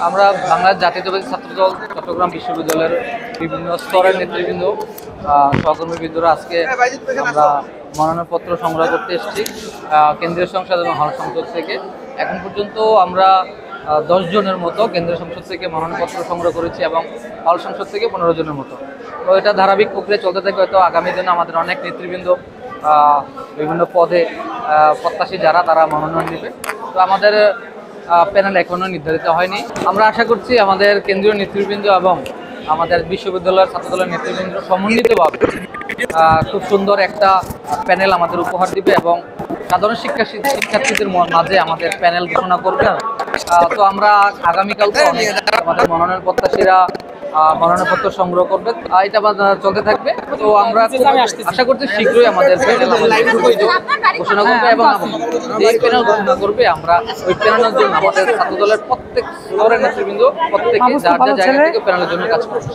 আমরা বাংলাদেশ জাতীয়তাবাদী ছাত্রদল চট্টগ্রাম বিশ্ববিদ্যালয়ের বিভিন্ন স্তরের নেতৃবৃন্দ সহকর্মীবৃন্দরা আজকে আমরা মনোনয়নপত্র সংগ্রহ করতে এসেছি কেন্দ্রীয় সংসদ এবং হল সংসদ থেকে। এখন পর্যন্ত আমরা 10 জনের মতো কেন্দ্রীয় সংসদ থেকে মনোনয়নপত্র সংগ্রহ করেছি এবং হল সংসদ থেকে 15 জনের মতো। তো এটা ধারাবাহিক প্রক্রিয়া চলতে থাকে। হয়তো আগামী দিনে আমাদের অনেক নেতৃবৃন্দ বিভিন্ন পদে প্রত্যাশী যারা তারা মনোনয়ন নেবে। তো আমাদের প্যানেল এখনো নির্ধারিত হয়নি। আমরা আশা করছি আমাদের কেন্দ্রীয় নেতৃবৃন্দ এবং আমাদের বিশ্ববিদ্যালয়ের ছাত্রদলের নেতৃবৃন্দ সমন্বিতভাবে খুব সুন্দর একটা প্যানেল আমাদের উপহার দিবে এবং সাধারণ শিক্ষার্থীদের মাঝে আমাদের প্যানেল ঘোষণা করবে। তো আমরা আগামীকালকে আমাদের মনোনয়ন প্রত্যাশীরা মনোনয়নপত্র সংগ্রহ করবে, এটা চলতে থাকবে। তো আমরা আশা করছি শীঘ্রই আমাদের প্যানেল ঘোষণা করবে এবং যে প্যানেল ঘোষণা করবে আমরা ওই প্যানেলের জন্য আমাদের ছাত্রদলের প্রত্যেক স্তরের নেতৃবৃন্দ প্রত্যেকে যার যার জায়গা থেকে প্যানেলের জন্য কাজ করছে।